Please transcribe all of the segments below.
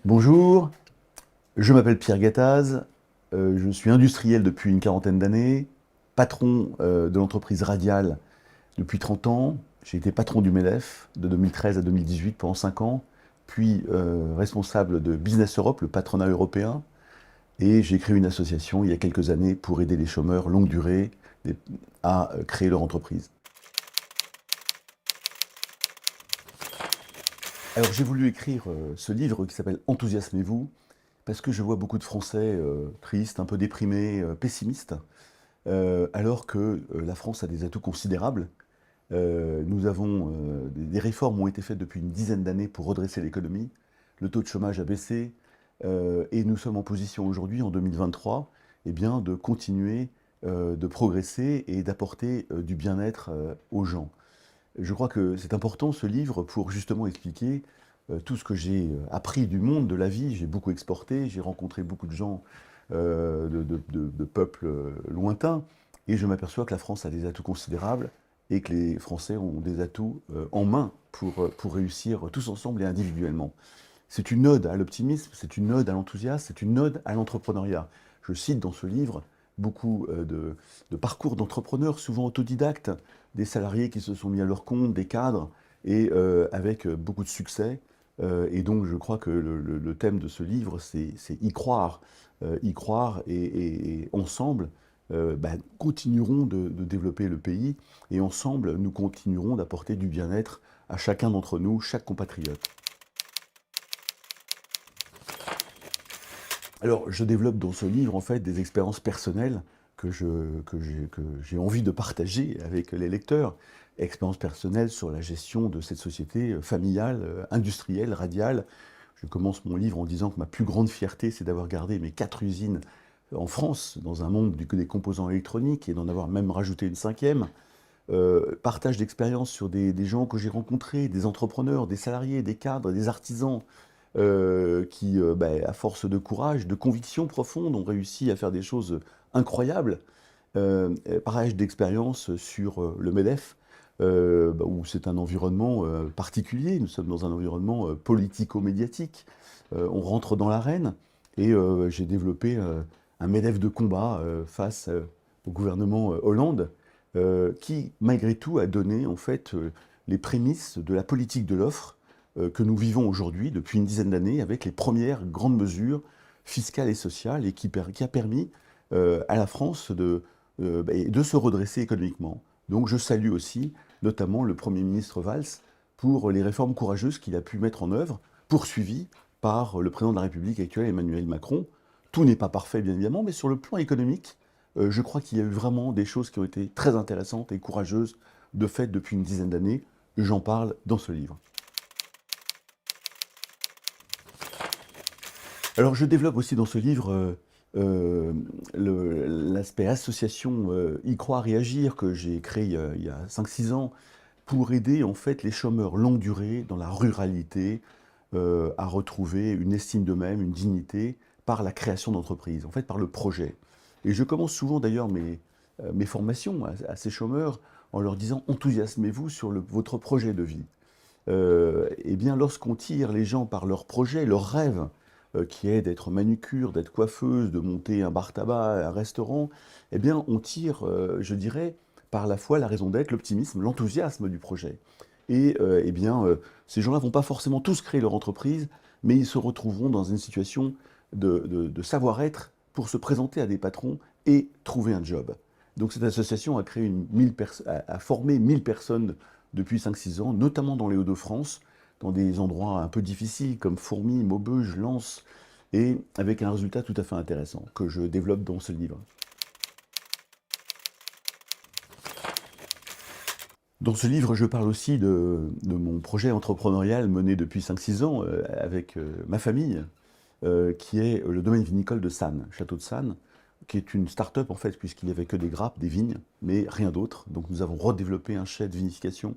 Bonjour, je m'appelle Pierre Gattaz, je suis industriel depuis une quarantaine d'années, patron de l'entreprise Radial depuis 30 ans, j'ai été patron du MEDEF de 2013 à 2018 pendant 5 ans, puis responsable de Business Europe, le patronat européen, et j'ai créé une association il y a quelques années pour aider les chômeurs longue durée à créer leur entreprise. Alors j'ai voulu écrire ce livre qui s'appelle Enthousiasmez-vous, parce que je vois beaucoup de Français tristes, un peu déprimés, pessimistes, alors que la France a des atouts considérables. Nous avons des réformes ont été faites depuis une dizaine d'années pour redresser l'économie. Le taux de chômage a baissé et nous sommes en position aujourd'hui, en 2023, eh bien, de continuer de progresser et d'apporter du bien-être aux gens. Je crois que c'est important ce livre pour justement expliquer tout ce que j'ai appris du monde, de la vie. J'ai beaucoup exporté, j'ai rencontré beaucoup de gens de peuples lointains et je m'aperçois que la France a des atouts considérables et que les Français ont des atouts en main pour réussir tous ensemble et individuellement. C'est une ode à l'optimisme, c'est une ode à l'enthousiasme, c'est une ode à l'entrepreneuriat. Je cite dans ce livre beaucoup de parcours d'entrepreneurs, souvent autodidactes, des salariés qui se sont mis à leur compte, des cadres, et avec beaucoup de succès. Et donc je crois que le thème de ce livre, c'est y croire et ensemble, continuerons de développer le pays, et ensemble, nous continuerons d'apporter du bien-être à chacun d'entre nous, chaque compatriote. Alors, je développe dans ce livre, en fait, des expériences personnelles que j'ai envie de partager avec les lecteurs. Expériences personnelles sur la gestion de cette société familiale, industrielle, radiale. Je commence mon livre en disant que ma plus grande fierté, c'est d'avoir gardé mes 4 usines en France, dans un monde des composants électroniques, et d'en avoir même rajouté une 5e. Partage d'expériences sur des gens que j'ai rencontrés, des entrepreneurs, des salariés, des cadres, des artisans, qui, à force de courage, de conviction profonde, ont réussi à faire des choses incroyables. Partage d'expériences sur le MEDEF, où c'est un environnement particulier. Nous sommes dans un environnement politico-médiatique. On rentre dans l'arène et j'ai développé un MEDEF de combat face au gouvernement Hollande, qui, malgré tout, a donné en fait les prémices de la politique de l'offre que nous vivons aujourd'hui depuis une dizaine d'années avec les premières grandes mesures fiscales et sociales et qui a permis à la France de se redresser économiquement. Donc je salue aussi notamment le Premier ministre Valls pour les réformes courageuses qu'il a pu mettre en œuvre, poursuivies par le président de la République actuel, Emmanuel Macron. Tout n'est pas parfait, bien évidemment, mais sur le plan économique, je crois qu'il y a eu vraiment des choses qui ont été très intéressantes et courageuses de fait depuis une dizaine d'années. J'en parle dans ce livre. Alors je développe aussi dans ce livre l'aspect association Y croire et agir que j'ai créé il y a 5-6 ans pour aider en fait les chômeurs longue durée dans la ruralité à retrouver une estime d'eux-mêmes, une dignité par la création d'entreprises, en fait par le projet. Et je commence souvent d'ailleurs mes formations à ces chômeurs en leur disant enthousiasmez-vous sur votre projet de vie. Eh bien, lorsqu'on tire les gens par leur projet, leur rêve, qui est d'être manucure, d'être coiffeuse, de monter un bar tabac, un restaurant, eh bien, on tire, je dirais, par la foi, la raison d'être, l'optimisme, l'enthousiasme du projet. Et eh bien, ces gens-là vont pas forcément tous créer leur entreprise, mais ils se retrouveront dans une situation de savoir-être pour se présenter à des patrons et trouver un job. Donc cette association a créé a formé 1000 personnes depuis 5-6 ans, notamment dans les Hauts-de-France, dans des endroits un peu difficiles comme Fourmies, Maubeuge, Lens, et avec un résultat tout à fait intéressant que je développe dans ce livre. Dans ce livre, je parle aussi de mon projet entrepreneurial mené depuis 5-6 ans avec ma famille, qui est le domaine vinicole de Sannes, Château de Sannes, qui est une start-up en fait, puisqu'il n'y avait que des grappes, des vignes, mais rien d'autre. Donc nous avons redéveloppé un chai de vinification,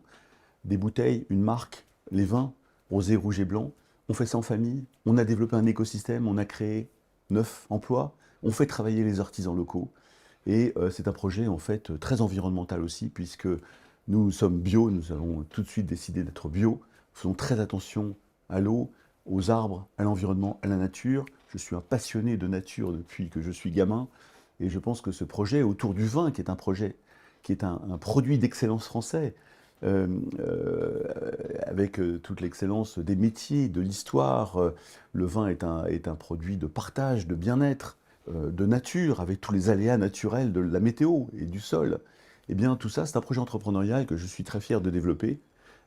des bouteilles, une marque, les vins, rosé, rouge et blanc. On fait ça en famille, on a développé un écosystème, on a créé 9 emplois, on fait travailler les artisans locaux. Et c'est un projet en fait très environnemental aussi, puisque nous sommes bio, nous avons tout de suite décidé d'être bio, faisons très attention à l'eau, aux arbres, à l'environnement, à la nature. Je suis un passionné de nature depuis que je suis gamin, et je pense que ce projet autour du vin, qui est un projet, qui est un produit d'excellence français, euh, euh, avec toute l'excellence des métiers, de l'histoire. Le vin est un produit de partage, de bien-être, de nature, avec tous les aléas naturels de la météo et du sol. Eh bien, tout ça, c'est un projet entrepreneurial que je suis très fier de développer,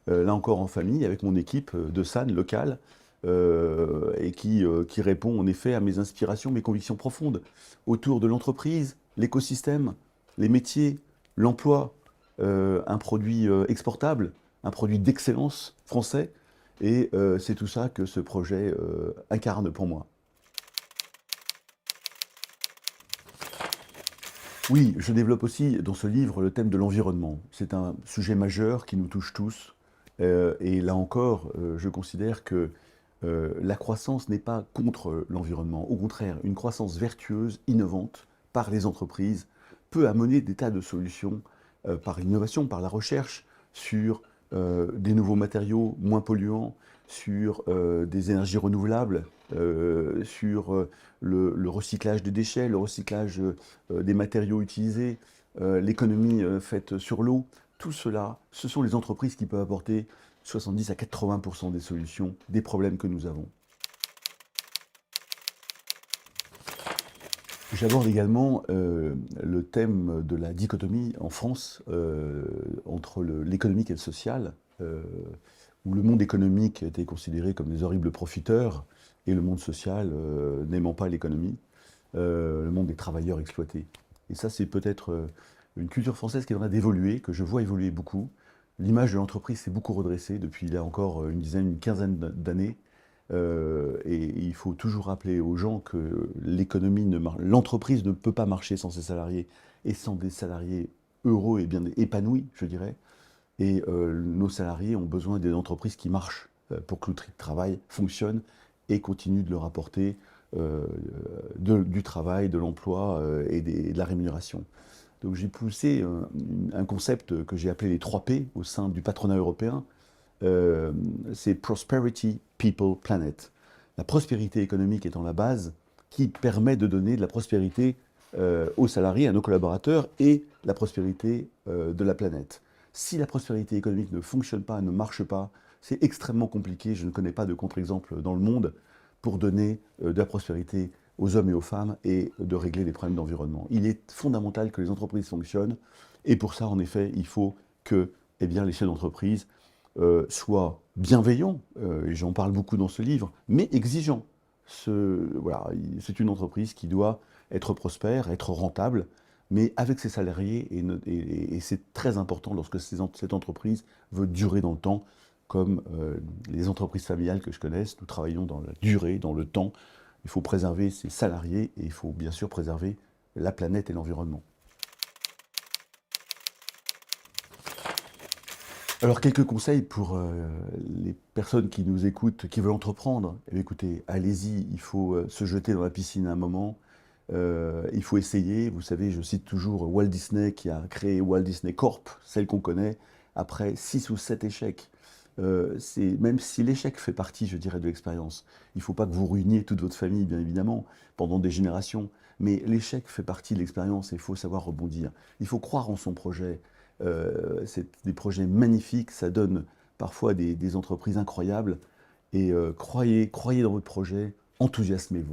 là encore en famille, avec mon équipe de SAN locale, et qui répond en effet à mes inspirations, mes convictions profondes autour de l'entreprise, l'écosystème, les métiers, l'emploi, un produit exportable, un produit d'excellence français. Et c'est tout ça que ce projet incarne pour moi. Oui, je développe aussi dans ce livre le thème de l'environnement. C'est un sujet majeur qui nous touche tous. Et là encore, je considère que la croissance n'est pas contre l'environnement. Au contraire, une croissance vertueuse, innovante, par les entreprises, peut amener des tas de solutions par l'innovation, par la recherche, sur des nouveaux matériaux moins polluants, sur des énergies renouvelables, sur le recyclage des déchets, le recyclage des matériaux utilisés, l'économie faite sur l'eau. Tout cela, ce sont les entreprises qui peuvent apporter 70 à 80% des solutions des problèmes que nous avons. J'aborde également le thème de la dichotomie en France entre l'économique et le social, où le monde économique était considéré comme des horribles profiteurs et le monde social n'aimant pas l'économie, le monde des travailleurs exploités. Et ça, c'est peut-être une culture française qui est en train d'évoluer, que je vois évoluer beaucoup. L'image de l'entreprise s'est beaucoup redressée depuis là encore une dizaine, une quinzaine d'années. Et il faut toujours rappeler aux gens que l'entreprise ne peut pas marcher sans ses salariés et sans des salariés heureux et bien épanouis, je dirais. Et nos salariés ont besoin des entreprises qui marchent pour que le travail fonctionne et continue de leur apporter du travail, de l'emploi et de la rémunération. Donc j'ai poussé un concept que j'ai appelé les 3 P au sein du patronat européen. C'est Prosperity, People, Planet. La prospérité économique étant la base qui permet de donner de la prospérité aux salariés, à nos collaborateurs, et la prospérité de la planète. Si la prospérité économique ne fonctionne pas, ne marche pas, c'est extrêmement compliqué. Je ne connais pas de contre-exemple dans le monde pour donner de la prospérité aux hommes et aux femmes et de régler les problèmes d'environnement. Il est fondamental que les entreprises fonctionnent, et pour ça, en effet, il faut que les chefs d'entreprise soient bienveillants, et j'en parle beaucoup dans ce livre, mais exigeants. Voilà, c'est une entreprise qui doit être prospère, être rentable, mais avec ses salariés, et c'est très important lorsque cette entreprise veut durer dans le temps, comme les entreprises familiales que je connaisse, nous travaillons dans la durée, dans le temps. Il faut préserver ses salariés et il faut bien sûr préserver la planète et l'environnement. Alors, quelques conseils pour les personnes qui nous écoutent, qui veulent entreprendre. Eh bien, écoutez, allez-y, il faut se jeter dans la piscine à un moment. Il faut essayer. Vous savez, je cite toujours Walt Disney qui a créé Walt Disney Corp, celle qu'on connaît, après 6 ou 7 échecs. Même si l'échec fait partie, je dirais, de l'expérience, il ne faut pas que vous ruiniez toute votre famille, bien évidemment, pendant des générations. Mais l'échec fait partie de l'expérience et il faut savoir rebondir. Il faut croire en son projet. C'est des projets magnifiques, ça donne parfois des entreprises incroyables. Et croyez dans votre projet, enthousiasmez-vous.